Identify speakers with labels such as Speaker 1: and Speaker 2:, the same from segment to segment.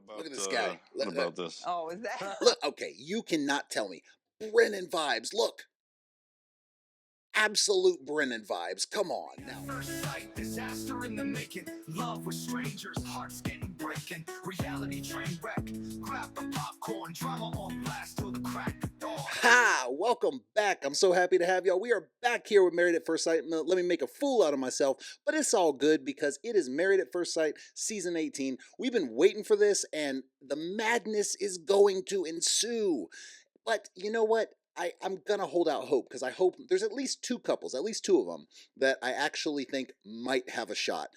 Speaker 1: Look at this guy.
Speaker 2: What about this?
Speaker 3: Oh, is that?
Speaker 1: Look, okay, you cannot tell me. Brennan vibes, look. Absolute Brennan vibes. Come on now.
Speaker 4: First sight, disaster in the making. Love with strangers, hearts getting breaking. Reality train wreck. Grab the popcorn, drama on blast till the crack of dawn.
Speaker 1: Ha! Welcome back. I'm so happy to have y'all. We are back here with Married at First Sight. Let me make a fool out of myself, but it's all good because it is Married at First Sight season 18. We've been waiting for this, and the madness is going to ensue. But you know what? I'm going to hold out hope because I hope there's at least two couples, at least two of them, that I actually think might have a shot.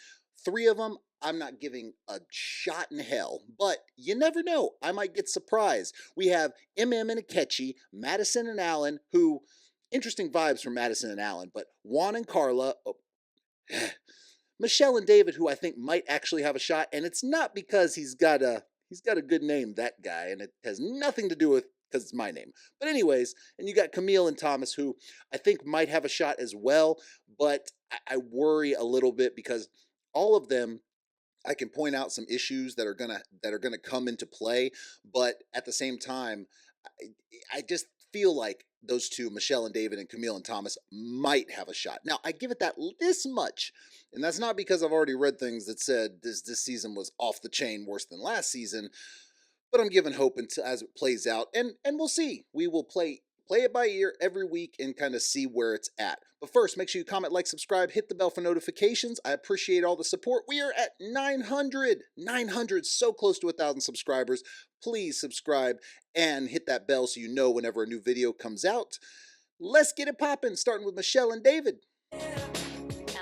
Speaker 1: Three of them, I'm not giving a shot in hell, but you never know. I might get surprised. We have Emem and Ikechi, Madison and Alan, who, interesting vibes from Madison and Alan, but Juan and Carla, Michelle and David, who I think might actually have a shot, and it's not because he's got a good name, that guy, and it has nothing to do with because it's my name. But anyways, and you got Camille and Thomas, who I think might have a shot as well, but I worry a little bit because all of them, I can point out some issues that are gonna come into play, but at the same time, I just feel like those two, Michelle and David and Camille and Thomas, might have a shot. Now, I give it this much, and that's not because I've already read things that said this season was off the chain worse than last season. But I'm giving hope until as it plays out, and we'll see. We will play it by ear every week and kind of see where it's at. But first, make sure you comment, like, subscribe, hit the bell for notifications. I appreciate all the support. We are at 900, so close to 1,000 subscribers. Please subscribe and hit that bell so you know whenever a new video comes out. Let's get it popping, starting with Michelle and David.
Speaker 5: And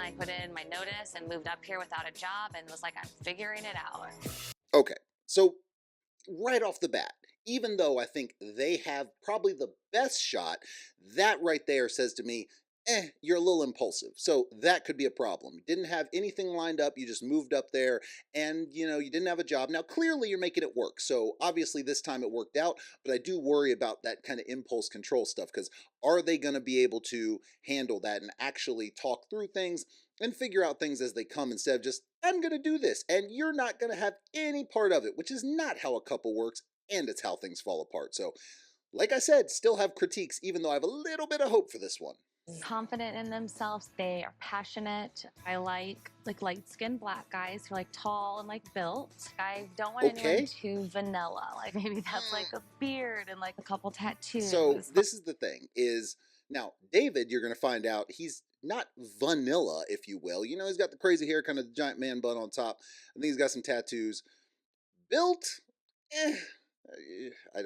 Speaker 5: I put in my notice and moved up here without a job and was like, I'm figuring it out.
Speaker 1: Okay, so right off the bat, even though I think they have probably the best shot, that right there says to me, you're a little impulsive. So that could be a problem. You didn't have anything lined up. You just moved up there and, you didn't have a job. Now, clearly you're making it work. So obviously this time it worked out, but I do worry about that kind of impulse control stuff because are they going to be able to handle that and actually talk through things and figure out things as they come instead of just, I'm going to do this, and you're not going to have any part of it, which is not how a couple works, and it's how things fall apart. So, like I said, still have critiques, even though I have a little bit of hope for this one.
Speaker 5: Confident in themselves. They are passionate. I like light-skinned black guys who are tall and built. I don't want anyone too vanilla. Maybe that's a beard and a couple tattoos.
Speaker 1: So this is the thing is, now David, you're going to find out he's not vanilla, if you will. He's got the crazy hair, kind of the giant man bun on top. I think he's got some tattoos. Built, I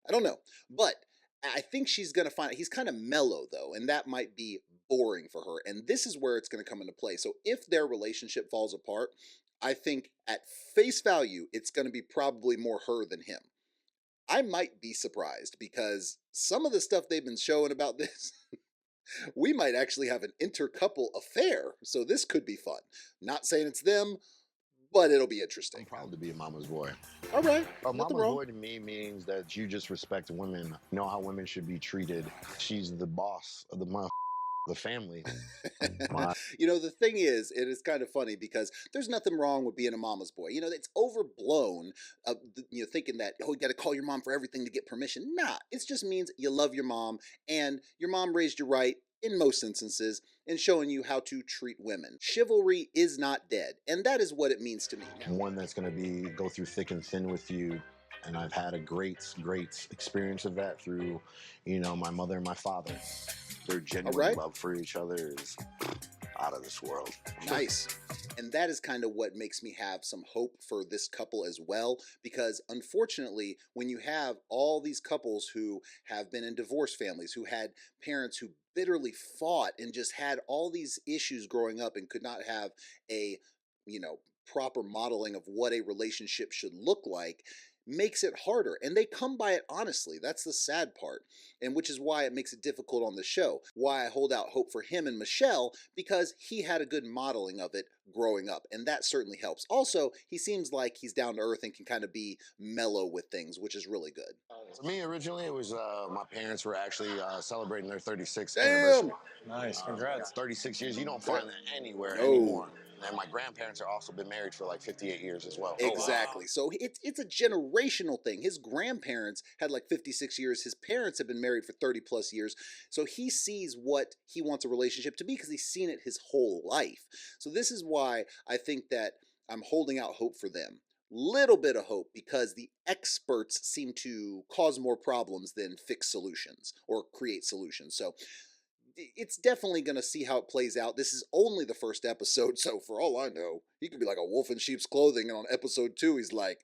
Speaker 1: don't know. But I think she's going to find out. He's kind of mellow, though, and that might be boring for her. And this is where it's going to come into play. So if their relationship falls apart, I think at face value, it's going to be probably more her than him. I might be surprised because some of the stuff they've been showing about this, we might actually have an intercouple affair. So this could be fun. Not saying it's them, but it'll be interesting.
Speaker 6: I'm proud to be a mama's boy.
Speaker 1: All right.
Speaker 6: A mama's boy to me means that you just respect women, know how women should be treated. She's the boss of the family.
Speaker 1: The thing is, it is kind of funny because there's nothing wrong with being a mama's boy. It's overblown, thinking that, you got to call your mom for everything to get permission. Nah, it just means you love your mom and your mom raised you right in most instances and showing you how to treat women. Chivalry is not dead, and that is what it means to me.
Speaker 6: One that's going to go through thick and thin with you. And I've had a great experience of that through, my mother and my father. Their genuine love for each other is out of this world.
Speaker 1: Nice. And that is kind of what makes me have some hope for this couple as well, because unfortunately, when you have all these couples who have been in divorce families, who had parents who bitterly fought and just had all these issues growing up and could not have a, proper modeling of what a relationship should look like, makes it harder, and they come by it honestly. That's the sad part, and which is why it makes it difficult on the show. Why I hold out hope for him and Michelle, because he had a good modeling of it growing up, and that certainly helps. Also, he seems like he's down to earth and can kind of be mellow with things, which is really good.
Speaker 6: For me, originally, it was my parents were actually celebrating their 36th anniversary.
Speaker 7: Nice, congrats.
Speaker 6: 36 years, you don't find that anymore anymore. And my grandparents are also been married for like 58 years as well.
Speaker 1: Exactly. So it's a generational thing. His grandparents had like 56 years. His parents have been married for 30 plus years. So he sees what he wants a relationship to be because he's seen it his whole life. So this is why I think that I'm holding out hope for them. Little bit of hope because the experts seem to cause more problems than fix solutions or create solutions. So it's definitely going to see how it plays out. This is only the first episode, so for all I know, he could be like a wolf in sheep's clothing, and on episode 2, he's like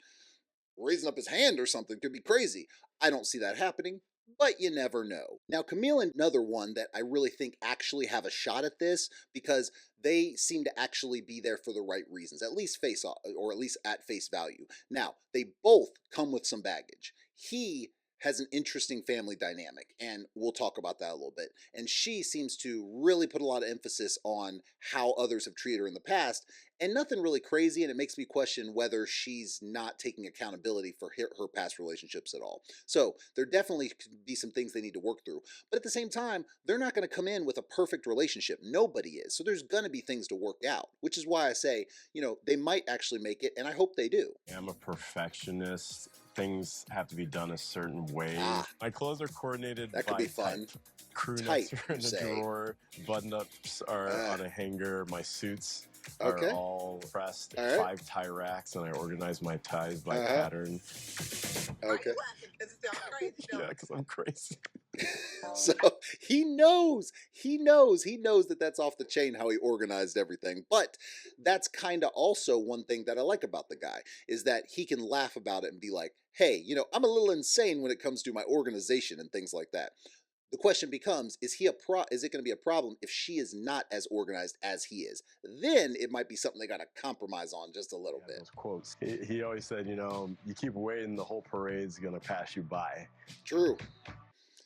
Speaker 1: raising up his hand or something. Could be crazy. I don't see that happening, but you never know. Now, Camille and another one that I really think actually have a shot at this because they seem to actually be there for the right reasons, at least face off, or at least at face value. Now, they both come with some baggage. He has an interesting family dynamic, and we'll talk about that a little bit. And she seems to really put a lot of emphasis on how others have treated her in the past, and nothing really crazy, and it makes me question whether she's not taking accountability for her past relationships at all. So there definitely could be some things they need to work through. But at the same time, they're not going to come in with a perfect relationship. Nobody is. So there's going to be things to work out, which is why I say, they might actually make it, and I hope they do.
Speaker 2: I'm a perfectionist. Things have to be done a certain way. My clothes are coordinated.
Speaker 1: That could be fun.
Speaker 2: Crew necks are in a drawer. Button-ups are on a hanger. My suits are all pressed. 5 tie racks, and I organize my ties by pattern.
Speaker 1: Okay.
Speaker 2: Yeah, because I'm crazy.
Speaker 1: So he knows that that's off the chain how he organized everything. But that's kind of also one thing that I like about the guy is that he can laugh about it and be like, hey, I'm a little insane when it comes to my organization and things like that. The question becomes, is it going to be a problem if she is not as organized as he is? Then it might be something they got to compromise on just a little bit.
Speaker 2: Those quotes. He always said, you keep waiting, the whole parade's going to pass you by.
Speaker 1: True.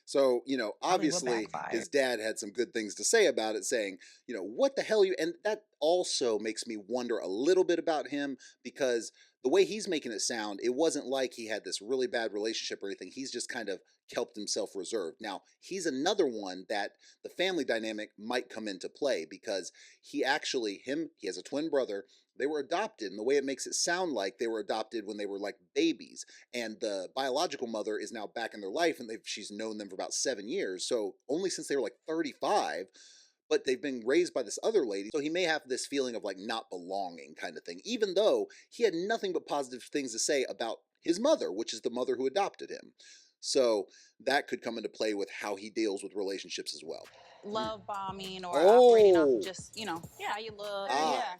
Speaker 1: So, obviously his dad had some good things to say about it, saying, what the hell and that also makes me wonder a little bit about him because the way he's making it sound, it wasn't like he had this really bad relationship or anything. He's just kind of kept himself reserved. Now, he's another one that the family dynamic might come into play because he has a twin brother. They were adopted, and the way it makes it sound like they were adopted when they were like babies. And the biological mother is now back in their life, and she's known them for about 7 years. So only since they were like 35, but they've been raised by this other lady. So he may have this feeling of like not belonging kind of thing, even though he had nothing but positive things to say about his mother, which is the mother who adopted him. So that could come into play with how he deals with relationships as well.
Speaker 3: Love bombing or operating off of just,
Speaker 5: Yeah.
Speaker 3: how you look.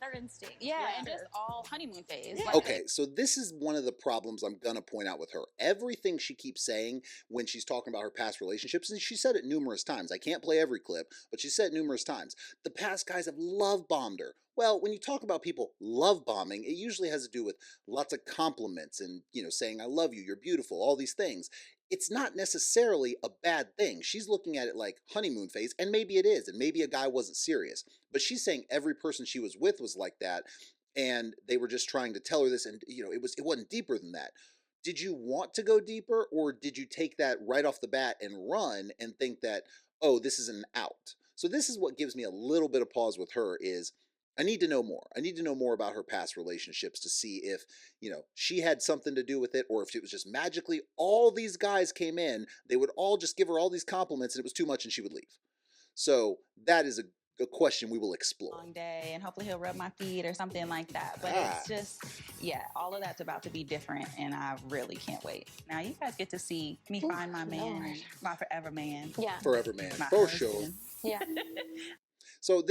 Speaker 5: Their instinct.
Speaker 3: Yeah, and just all honeymoon phase.
Speaker 5: Yeah.
Speaker 3: Like,
Speaker 1: Okay, so this is one of the problems I'm going to point out with her. Everything she keeps saying when she's talking about her past relationships, and she said it numerous times. I can't play every clip, but she said it numerous times. The past guys have love bombed her. Well, when you talk about people love bombing, it usually has to do with lots of compliments and, saying, I love you, you're beautiful, all these things. It's not necessarily a bad thing. She's looking at it like honeymoon phase, and maybe it is, and maybe a guy wasn't serious. But she's saying every person she was with was like that, and they were just trying to tell her this, and it wasn't deeper than that. Did you want to go deeper, or did you take that right off the bat and run and think that, oh, this is an out? So this is what gives me a little bit of pause with her is I need to know more. I need to know more about her past relationships to see if, she had something to do with it, or if it was just magically all these guys came in, they would all just give her all these compliments and it was too much and she would leave. So that is a question we will explore.
Speaker 3: Long day, and hopefully he'll rub my feet or something like that. But it's just, all of that's about to be different, and I really can't wait. Now you guys get to see me find my man, my forever man.
Speaker 5: Yeah.
Speaker 1: Forever man,
Speaker 3: My
Speaker 1: for
Speaker 3: husband.
Speaker 1: sure.
Speaker 5: Yeah.
Speaker 1: So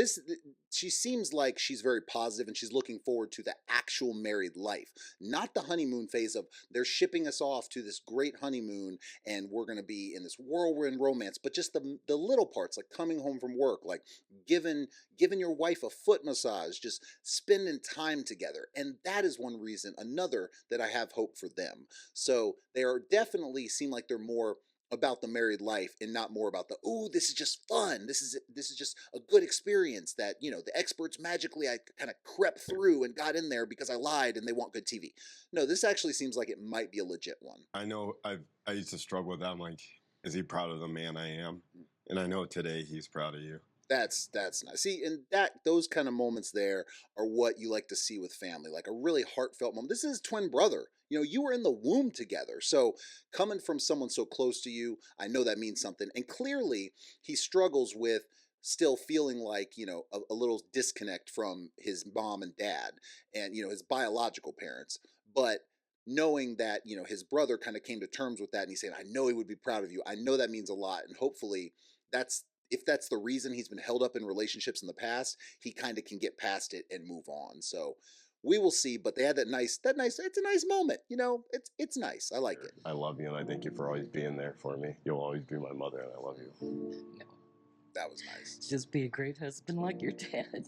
Speaker 1: she seems like she's very positive and she's looking forward to the actual married life, not the honeymoon phase of they're shipping us off to this great honeymoon and we're going to be in this whirlwind romance, but just the little parts like coming home from work, like giving your wife a foot massage, just spending time together. And that is one reason, another that I have hope for them. So they are definitely seem like they're more about the married life and not more about this is just fun. This is just a good experience that, the experts magically I kind of crept through and got in there because I lied and they want good TV. No, this actually seems like it might be a legit one.
Speaker 2: I know I used to struggle with that. I'm like, is he proud of the man I am? And I know today he's proud of you.
Speaker 1: That's nice. See, and those kind of moments there are what you like to see with family, like a really heartfelt moment. This is his twin brother. You were in the womb together. So coming from someone so close to you, I know that means something. And clearly he struggles with still feeling like, a little disconnect from his mom and dad and, his biological parents. But knowing that, his brother kind of came to terms with that and he's saying, I know he would be proud of you. I know that means a lot. And hopefully that's if that's the reason he's been held up in relationships in the past, he kind of can get past it and move on. So we will see. But they had that nice. It's a nice moment. It's nice. I like it.
Speaker 2: I love you, and I thank you for always being there for me. You'll always be my mother, and I love you.
Speaker 7: No.
Speaker 1: That was nice.
Speaker 7: Just be a great husband like your dad.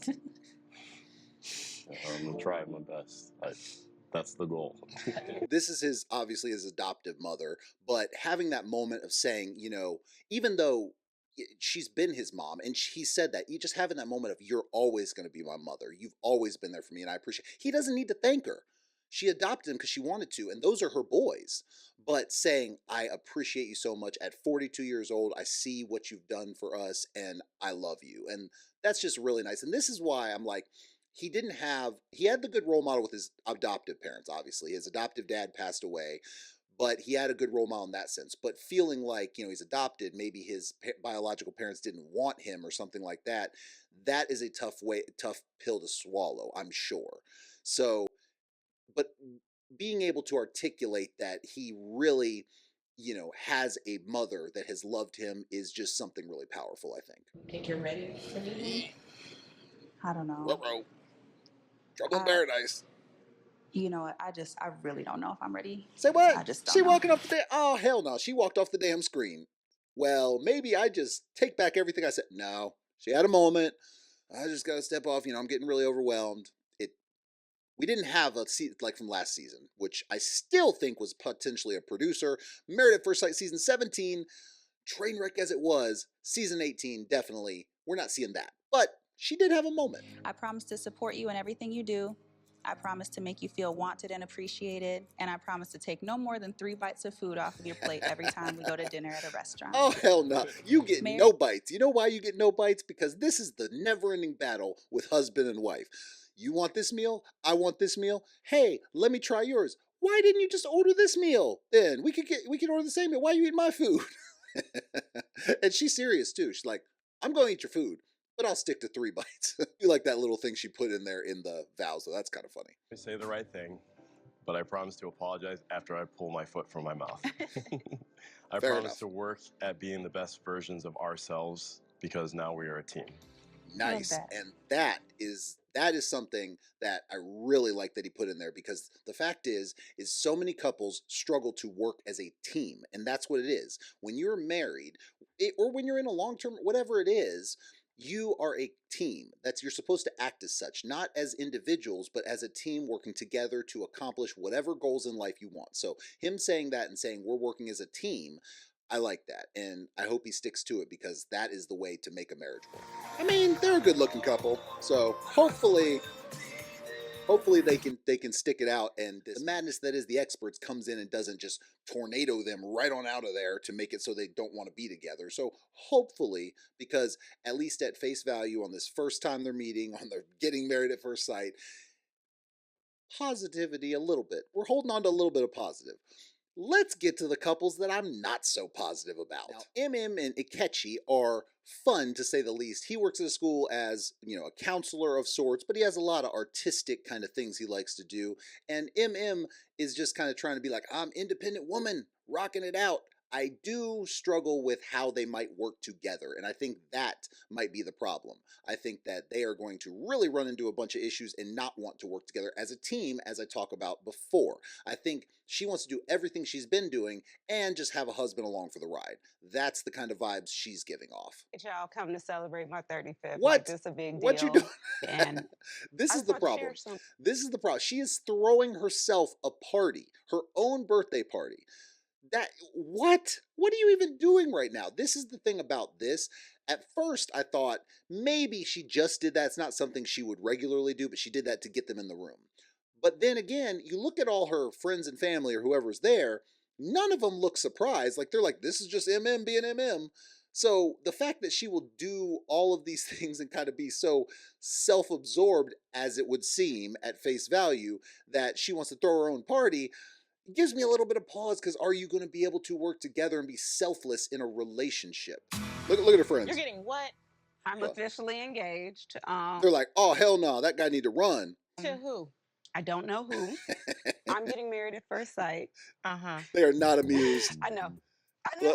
Speaker 2: I'm gonna try my best. That's the goal.
Speaker 1: This is obviously his adoptive mother, but having that moment of saying, even though she's been his mom and he said that, you just having that moment of, you're always going to be my mother, you've always been there for me, and I appreciate. He doesn't need to thank her. She adopted him because she wanted to, and those are her boys. But saying, I appreciate you so much at 42 years old, I see what you've done for us and I love you. And that's just really nice. And this is why I'm like, he had the good role model with his adoptive parents. Obviously his adoptive dad passed away, but he had a good role model in that sense. But feeling like, he's adopted, maybe his biological parents didn't want him or something like that, that is a tough pill to swallow, I'm sure. So, but being able to articulate that he really, has a mother that has loved him is just something really powerful, I think.
Speaker 7: Think you're ready for me?
Speaker 3: I don't know.
Speaker 1: Ruh-roh. Trouble in paradise.
Speaker 3: You know what? I really don't know if I'm ready.
Speaker 1: Say what?
Speaker 3: I just don't
Speaker 1: She
Speaker 3: know.
Speaker 1: walking off the oh hell no. She walked off the damn screen. Well, maybe I just take back everything I said. No. She had a moment. I just gotta step off. I'm getting really overwhelmed. We didn't have a season like from last season, which I still think was potentially a producer. Married at First Sight season 17, train wreck as it was, season 18, definitely. We're not seeing that. But she did have a moment.
Speaker 3: I promise to support you in everything you do. I promise to make you feel wanted and appreciated. And I promise to take no more than 3 bites of food off of your plate every time we go to dinner at a restaurant.
Speaker 1: Oh, hell no. You get no bites. You know why you get no bites? Because this is the never-ending battle with husband and wife. You want this meal? I want this meal. Hey, let me try yours. Why didn't you just order this meal? Then we could order the same meal. Why are you eating my food? And she's serious too. She's like, I'm going to eat your food, but I'll stick to 3 bites. You like that little thing she put in there in the vows, so that's kind of funny.
Speaker 2: I say the right thing, but I promise to apologize after I pull my foot from my mouth. I promise to work at being the best versions of ourselves because now we are a team.
Speaker 1: Nice. And that is something that I really like that he put in there, because the fact is so many couples struggle to work as a team, and that's what it is. When you're married or when you're in a long-term, whatever it is, you are a team. You're supposed to act as such, not as individuals, but as a team working together to accomplish whatever goals in life you want. So him saying that and saying we're working as a team, I like that, and I hope he sticks to it, because that is the way to make a marriage work. I mean, they're a good-looking couple, so hopefully they can stick it out, and the madness that is the experts comes in and doesn't just tornado them right on out of there to make it so they don't want to be together. So hopefully, because at least at face value on this first time they're meeting, on their getting married at first sight, positivity a little bit. We're holding on to a little bit of positive. Let's get to the couples that I'm not so positive about. Now, Emem and Ikechi are fun, to say the least. He works at a school as, a counselor of sorts, but he has a lot of artistic kind of things he likes to do. And Emem is just kind of trying to be like, I'm independent woman, rocking it out. I do struggle with how they might work together, and I think that might be the problem. I think that they are going to really run into a bunch of issues and not want to work together as a team, as I talked about before. I think she wants to do everything she's been doing and just have a husband along for the ride. That's the kind of vibes she's giving off.
Speaker 8: Y'all come to celebrate my 35th.
Speaker 1: What?
Speaker 8: Like, this is a big deal.
Speaker 1: What you doing?
Speaker 8: And
Speaker 1: this is the problem. This is the problem. She is throwing herself a party, her own birthday party. What are you even doing right now? This is the thing about this. At first, I thought maybe she just did that. It's not something she would regularly do, but she did that to get them in the room. But then again, you look at all her friends and family or whoever's there, none of them look surprised. Like, they're like, this is just Emem being Emem. So the fact that she will do all of these things and kind of be so self-absorbed, as it would seem at face value, that she wants to throw her own party, gives me a little bit of pause, because are you going to be able to work together and be selfless in a relationship? Look at her friends.
Speaker 8: You're getting what? I'm officially engaged.
Speaker 1: They're like, oh, hell no, that guy need to run.
Speaker 8: To who? I don't know who. I'm getting married at first sight.
Speaker 1: They are not amused.
Speaker 8: I know.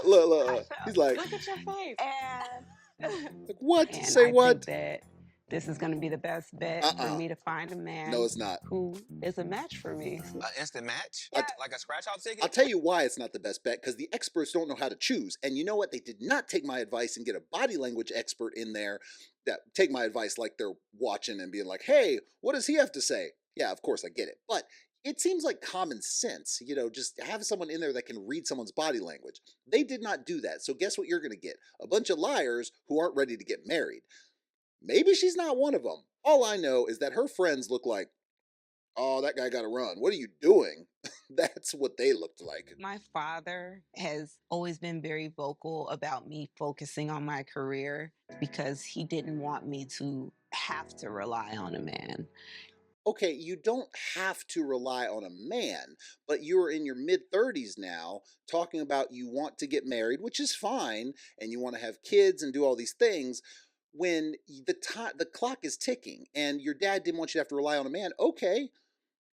Speaker 1: Look. He's like,
Speaker 8: look at your face. And
Speaker 1: like, what?
Speaker 8: And
Speaker 1: Say
Speaker 8: I
Speaker 1: what?
Speaker 8: think that this is going to be the best bet for me to find a man.
Speaker 1: No, it's not.
Speaker 8: Who is a match for me.
Speaker 9: An instant match?
Speaker 8: Yeah.
Speaker 9: Like a scratch-off ticket?
Speaker 1: I'll tell you why it's not the best bet, because the experts don't know how to choose. And you know what? They did not take my advice and get a body language expert in there that take my advice like they're watching and being like, hey, what does he have to say? Yeah, of course, I get it. But it seems like common sense, just have someone in there that can read someone's body language. They did not do that. So guess what you're going to get? A bunch of liars who aren't ready to get married. Maybe she's not one of them. All I know is that her friends look like, oh, that guy got to run. What are you doing? That's what they looked like.
Speaker 8: My father has always been very vocal about me focusing on my career because he didn't want me to have to rely on a man.
Speaker 1: Okay, you don't have to rely on a man, but you're in your mid-30s now talking about you want to get married, which is fine, and you want to have kids and do all these things. When the clock is ticking and your dad didn't want you to have to rely on a man, okay,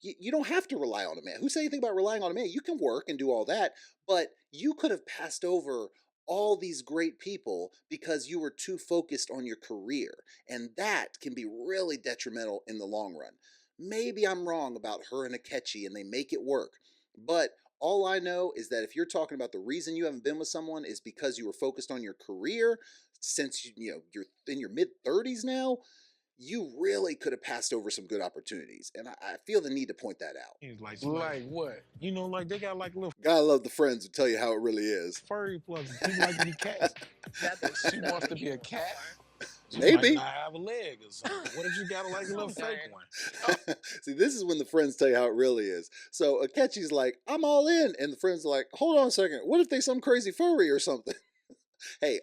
Speaker 1: you don't have to rely on a man. Who said anything about relying on a man? You can work and do all that, but you could have passed over all these great people because you were too focused on your career, and that can be really detrimental in the long run. Maybe I'm wrong about her and Ikechi and they make it work, but all I know is that if you're talking about the reason you haven't been with someone is because you were focused on your career, since you're in your mid-30s now, you really could have passed over some good opportunities. And I feel the need to point that out.
Speaker 10: He's like what? Like they got like little.
Speaker 1: Gotta love the friends who tell you how it really is.
Speaker 10: Furry plugs. People like to be cats. She wants to be a cat. She
Speaker 1: Maybe.
Speaker 10: Might not have a leg or something. What if you got like a little fake one?
Speaker 1: See, this is when the friends tell you how it really is. So Akechi's like, I'm all in. And the friends are like, hold on a second. What if they some crazy furry or something? Hey,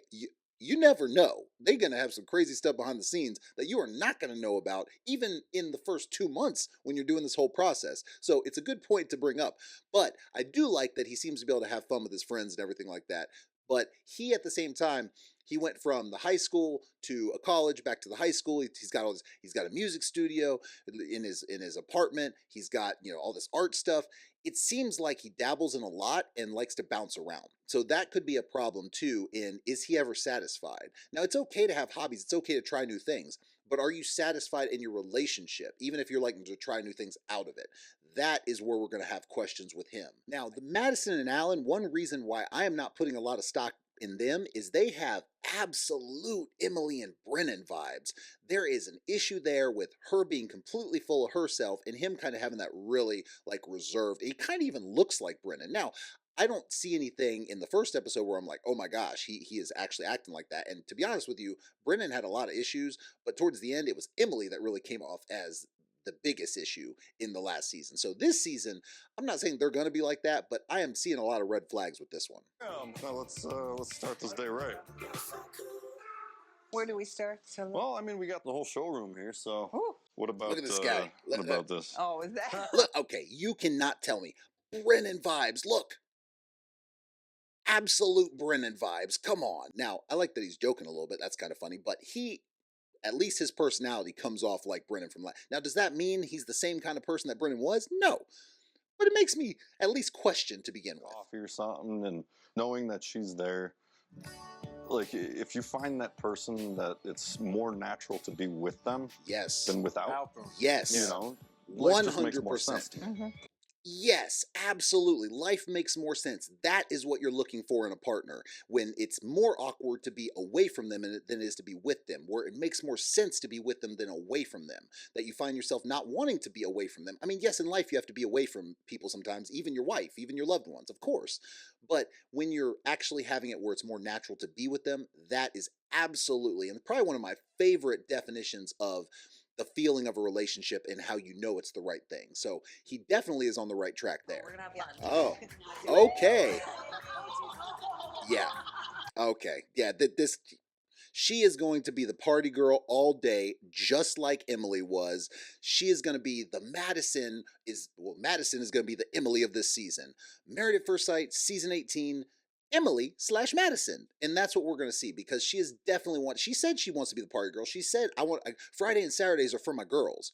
Speaker 1: you never know. They're going to have some crazy stuff behind the scenes that you are not going to know about even in the first 2 months when you're doing this whole process. So it's a good point to bring up. But I do like that he seems to be able to have fun with his friends and everything like that. But he, at the same time, he went from the high school to a college, back to the high school. He's got all this. He's got a music studio in his apartment. He's got all this art stuff. It seems like he dabbles in a lot and likes to bounce around. So that could be a problem too. Is he ever satisfied? Now, it's okay to have hobbies. It's okay to try new things. But are you satisfied in your relationship, even if you're liking to try new things out of it? That is where we're going to have questions with him. Now, the Madison and Alan, one reason why I am not putting a lot of stock in them is they have absolute Emily and Brennan vibes. There is an issue there with her being completely full of herself and him kind of having that really reserved. He kind of even looks like Brennan. Now, I don't see anything in the first episode where I'm like, oh my gosh, he is actually acting like that. And to be honest with you, Brennan had a lot of issues, but towards the end, it was Emily that really came off as the biggest issue in the last season. So this season, I'm not saying they're going to be like that, but I am seeing a lot of red flags with this one.
Speaker 11: Now let's start this day right.
Speaker 8: Where do we start?
Speaker 11: Well, I mean, we got the whole showroom here, so what about
Speaker 1: Look at this guy.
Speaker 11: What about this?
Speaker 8: Oh, is that?
Speaker 1: Look, okay, you cannot tell me. Brennan vibes, look. Absolute Brennan vibes. Come on. Now, I like that he's joking a little bit. That's kind of funny, but at least his personality comes off like Brennan from last. Now, does that mean he's the same kind of person that Brennan was? No. But it makes me at least question to begin with.
Speaker 11: Coffee or something, and knowing that she's there. Like, if you find that person that it's more natural to be with them than without them.
Speaker 1: Yes. 100%. Yes, absolutely. Life makes more sense. That is what you're looking for in a partner, when it's more awkward to be away from them than it is to be with them, where it makes more sense to be with them than away from them, that you find yourself not wanting to be away from them. I mean, yes, in life you have to be away from people sometimes, even your wife, even your loved ones, of course. But when you're actually having it where it's more natural to be with them, that is absolutely, and probably one of my favorite definitions of the feeling of a relationship and how you know it's the right thing. So he definitely is on the right track there.
Speaker 7: We're gonna have lunch.
Speaker 1: Oh, okay. Yeah. Okay. Yeah, this she is going to be the party girl all day, just like Emily was. She is going to be the Madison is going to be the Emily of this season. Married at First Sight, season 18, Emily/Madison. And that's what we're going to see, because she is definitely she said she wants to be the party girl. She said, Friday and Saturdays are for my girls.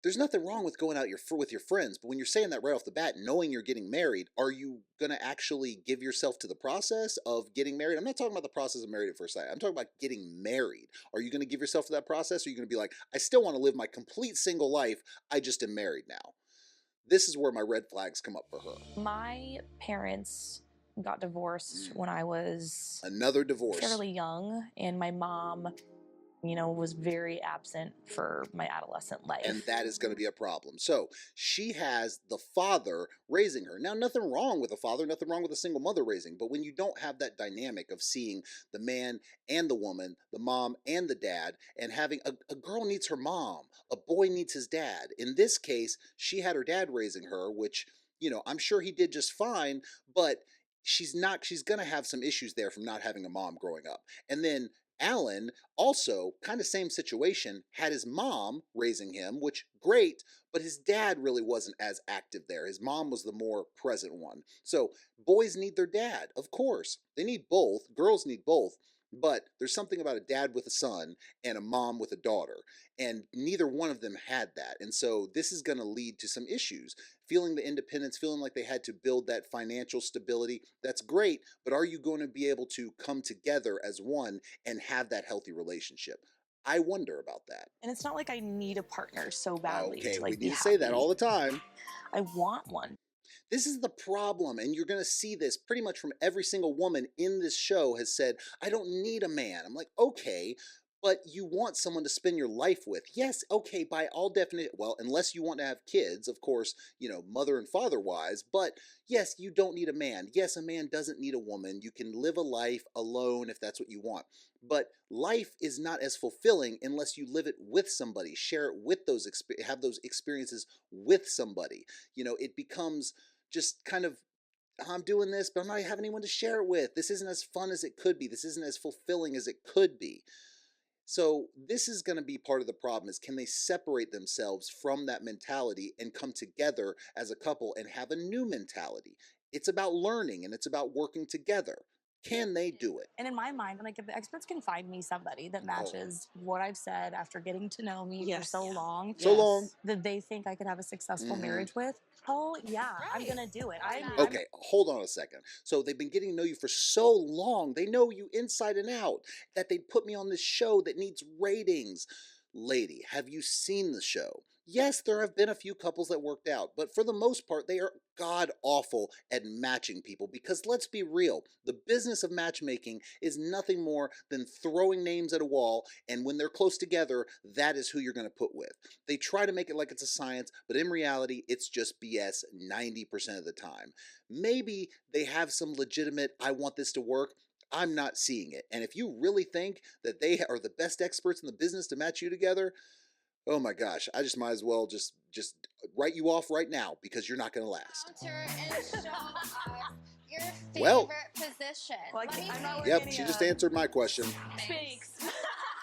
Speaker 1: There's nothing wrong with going out with your friends, but when you're saying that right off the bat, knowing you're getting married, are you going to actually give yourself to the process of getting married? I'm not talking about the process of Married at First Sight. I'm talking about getting married. Are you going to give yourself to that process? Or are you going to be like, I still want to live my complete single life, I just am married now? This is where my red flags come up for her.
Speaker 5: My parents got divorced when I was
Speaker 1: another divorce,
Speaker 5: fairly young, and my mom, was very absent for my adolescent life.
Speaker 1: And that is going to be a problem. So she has the father raising her. Now, nothing wrong with a father, nothing wrong with a single mother raising, but when you don't have that dynamic of seeing the man and the woman, the mom and the dad, and having a girl needs her mom, a boy needs his dad. In this case, she had her dad raising her, which, I'm sure he did just fine, but she's going to have some issues there from not having a mom growing up. And then Alan, also kind of same situation, had his mom raising him, which great, but his dad really wasn't as active there. His mom was the more present one. So boys need their dad, of course. They need both. Girls need both. But there's something about a dad with a son and a mom with a daughter, and neither one of them had that. And so this is going to lead to some issues. Feeling the independence, feeling like they had to build that financial stability, that's great, but are you going to be able to come together as one and have that healthy relationship? I wonder about that.
Speaker 5: And it's not like I need a partner so badly
Speaker 1: Okay,
Speaker 5: to like
Speaker 1: we
Speaker 5: be
Speaker 1: need to
Speaker 5: happy.
Speaker 1: say that all the time.
Speaker 5: I want one.
Speaker 1: This is the problem, and you're going to see this pretty much from every single woman in this show has said, I don't need a man. I'm like, okay, but you want someone to spend your life with. Yes, okay, by all definition, well, unless you want to have kids, of course, mother and father wise, but yes, you don't need a man. Yes, a man doesn't need a woman. You can live a life alone if that's what you want. But life is not as fulfilling unless you live it with somebody, share it with have those experiences with somebody. It becomes just kind of, I'm doing this, but I'm not having anyone to share it with. This isn't as fun as it could be. This isn't as fulfilling as it could be. So this is going to be part of the problem, is can they separate themselves from that mentality and come together as a couple and have a new mentality? It's about learning and it's about working together. Can they do it?
Speaker 5: And in my mind, like, if the experts can find me somebody that matches what I've said after getting to know me for so long, that they think I could have a successful marriage with, oh yeah, I'm gonna do it.
Speaker 1: Okay, hold on a second. So they've been getting to know you for so long, they know you inside and out, that they put me on this show that needs ratings. Lady, have you seen the show? Yes, there have been a few couples that worked out, but for the most part, they are god awful at matching people, because let's be real, the business of matchmaking is nothing more than throwing names at a wall, and when they're close together, that is who you're going to put with. They try to make it like it's a science, but in reality, it's just BS 90% of the time. Maybe they have some legitimate, I want this to work. I'm not seeing it. And if you really think that they are the best experts in the business to match you together, oh my gosh, I just might as well just write you off right now, because you're not going to last.
Speaker 12: Your favorite
Speaker 1: Well,
Speaker 12: position.
Speaker 1: Yep, she just answered my question.
Speaker 5: Thanks.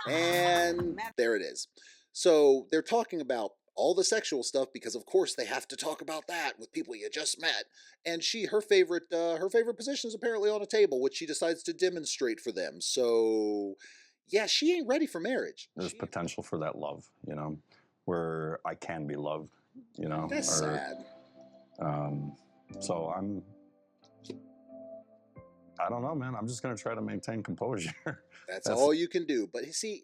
Speaker 1: And there it is. So they're talking about all the sexual stuff, because of course they have to talk about that with people you just met. And her favorite position is apparently on a table, which she decides to demonstrate for them. So yeah, she ain't ready for marriage.
Speaker 13: There's potential for that love, where I can be loved,
Speaker 1: That's sad.
Speaker 13: So I don't know, man. I'm just going to try to maintain composure.
Speaker 1: That's all you can do. But see,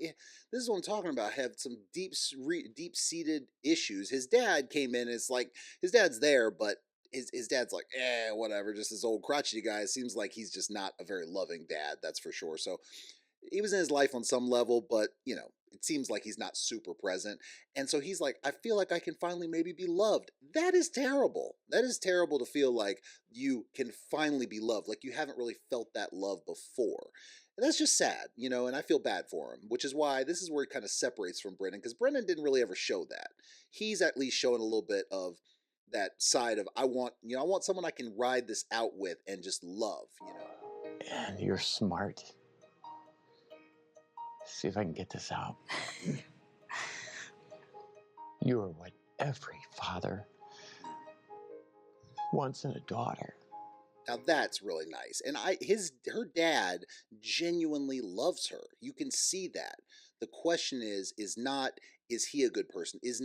Speaker 1: this is what I'm talking about. Have some deep-seated issues. His dad came in, and it's like, his dad's there, but his dad's like, whatever, just this old crotchety guy. It seems like he's just not a very loving dad, that's for sure. So he was in his life on some level, but, it seems like he's not super present. And so he's like, I feel like I can finally maybe be loved. That is terrible. That is terrible to feel like you can finally be loved, like you haven't really felt that love before. And that's just sad, and I feel bad for him, which is why this is where he kind of separates from Brennan, because Brennan didn't really ever show that. He's at least showing a little bit of that side of, I want someone I can ride this out with and just love,
Speaker 10: and you're smart. See if I can get this out. You are what every father wants in a daughter.
Speaker 1: Now that's really nice. And her dad genuinely loves her. You can see that. The question is not, is he a good person? Is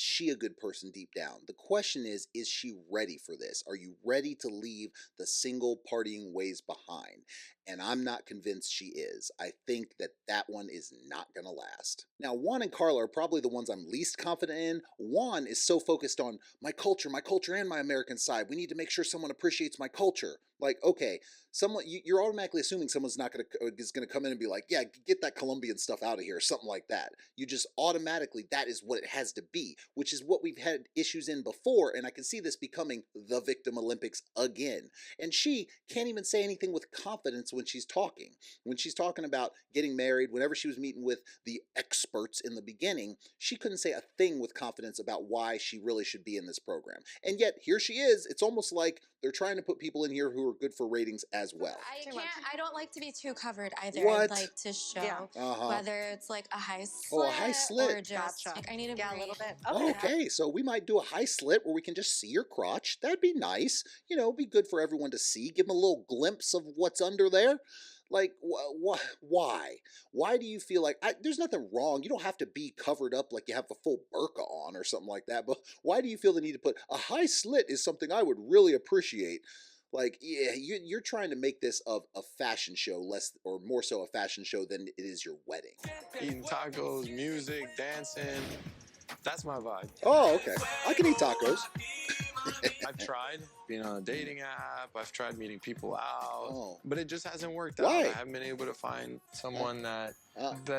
Speaker 1: she a good person deep down? The question is she ready for this? Are you ready to leave the single partying ways behind? And I'm not convinced she is. I think that one is not going to last. Now, Juan and Carla are probably the ones I'm least confident in. Juan is so focused on my culture, and my American side. We need to make sure someone appreciates my culture. Like, okay, you're automatically assuming someone's is going to come in and be like, yeah, get that Colombian stuff out of here, or something like that. You just automatically, that is what it has to be, which is what we've had issues in before, and I can see this becoming the Victim Olympics again. And she can't even say anything with confidence when she's talking. When she's talking about getting married, whenever she was meeting with the experts in the beginning, she couldn't say a thing with confidence about why she really should be in this program. And yet, here she is. It's almost like they're trying to put people in here who are good for ratings as well.
Speaker 12: I don't like to be too covered either.
Speaker 1: What?
Speaker 12: I'd like to show whether it's like a high slit,
Speaker 1: a high slit.
Speaker 12: or just like I need a
Speaker 3: little bit.
Speaker 1: Okay, so we might do a high slit where we can just see your crotch. That'd be nice. You know, be good for everyone to see. Give them a little glimpse of what's under there. Like, why? Why do you feel like, there's nothing wrong. You don't have to be covered up like you have a full burqa on or something like that. But why do you feel the need to put a high slit is something I would really appreciate? Like, yeah, you're trying to make this of a fashion show, less or more so a fashion show than it is your wedding.
Speaker 2: Eating tacos, music, dancing. That's my vibe.
Speaker 1: Oh, okay. I can eat tacos.
Speaker 2: I've tried being on a dating app. I've tried meeting people out, but it just hasn't worked
Speaker 1: Why?
Speaker 2: out. I haven't been able to find someone that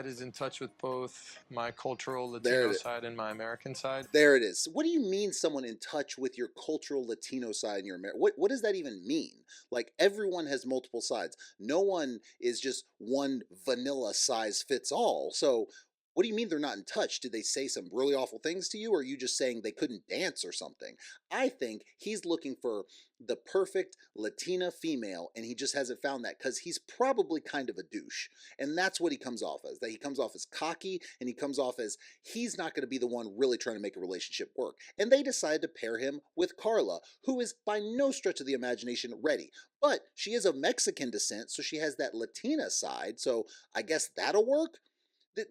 Speaker 2: is in touch with both my cultural Latino side and my American side.
Speaker 1: There it is. What do you mean someone in touch with your cultural Latino side and your American? What does that even mean? Like, everyone has multiple sides. No one is just one vanilla size fits all. So what do you mean they're not in touch? Did they say some really awful things to you, or are you just saying they couldn't dance or something? I think he's looking for the perfect Latina female, and he just hasn't found that because he's probably kind of a douche. And that's what he comes off as. That he comes off as cocky, and he comes off as he's not going to be the one really trying to make a relationship work. And they decided to pair him with Carla, who is by no stretch of the imagination ready. But she is of Mexican descent, so she has that Latina side, so I guess that'll work.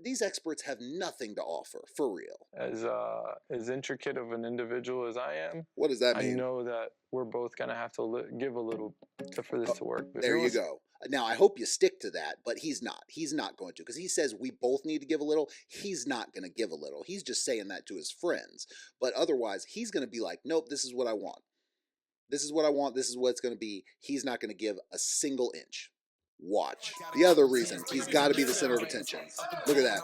Speaker 1: These experts have nothing to offer, for real.
Speaker 2: As intricate of an individual as I am,
Speaker 1: what does that mean?
Speaker 2: I know that we're both going to have to give a little for this to work.
Speaker 1: There you go. Now, I hope you stick to that, but he's not. He's not going to, because he says we both need to give a little. He's not going to give a little. He's just saying that to his friends. But otherwise, he's going to be like, nope, this is what I want. This is what I want. This is what it's going to be. He's not going to give a single inch. Watch. The other reason, he's got to be the center of attention. Look at that.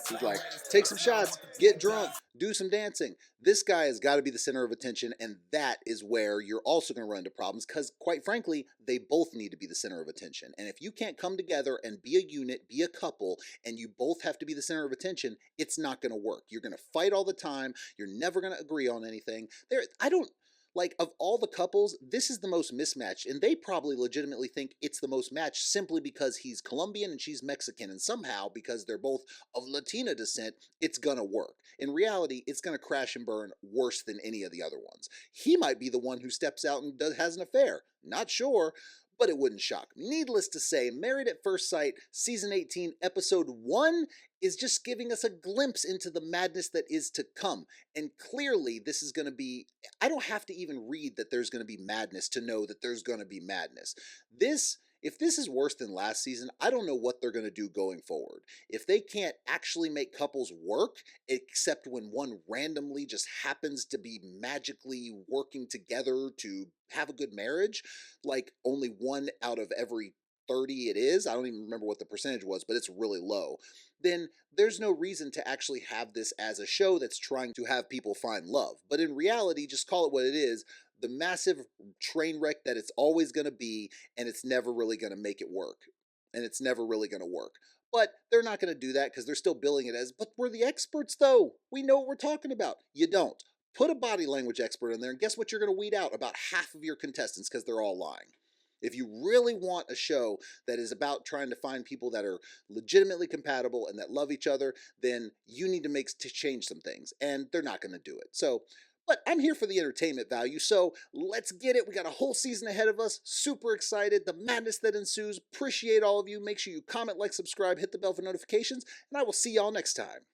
Speaker 1: He's like, take some shots, get drunk, do some dancing. This guy has got to be the center of attention, and that is where you're also going to run into problems because, quite frankly, they both need to be the center of attention. And if you can't come together and be a unit, be a couple, and you both have to be the center of attention, it's not going to work. You're going to fight all the time. You're never going to agree on anything. Like, of all the couples, this is the most mismatched, and they probably legitimately think it's the most matched simply because he's Colombian and she's Mexican, and somehow, because they're both of Latina descent, it's gonna work. In reality, it's gonna crash and burn worse than any of the other ones. He might be the one who steps out and has an affair. Not sure, but it wouldn't shock me. Needless to say, Married at First Sight, Season 18, Episode 1 is just giving us a glimpse into the madness that is to come. And clearly, this is going to be... I don't have to even read that there's going to be madness to know that there's going to be madness. If this is worse than last season, I don't know what they're going to do going forward. If they can't actually make couples work, except when one randomly just happens to be magically working together to have a good marriage, like only 1 out of every 30 it is, I don't even remember what the percentage was, but it's really low, then there's no reason to actually have this as a show that's trying to have people find love. But in reality, just call it what it is, the massive train wreck that it's always going to be, and it's never really going to make it work. And it's never really going to work. But they're not going to do that because they're still billing it as, but we're the experts though. We know what we're talking about. You don't. Put a body language expert in there, and guess what you're going to weed out? About half of your contestants because they're all lying. If you really want a show that is about trying to find people that are legitimately compatible and that love each other, then you need to change some things, and they're not going to do it. So, but I'm here for the entertainment value, so let's get it. We got a whole season ahead of us. Super excited. The madness that ensues. Appreciate all of you. Make sure you comment, like, subscribe, hit the bell for notifications, and I will see y'all next time.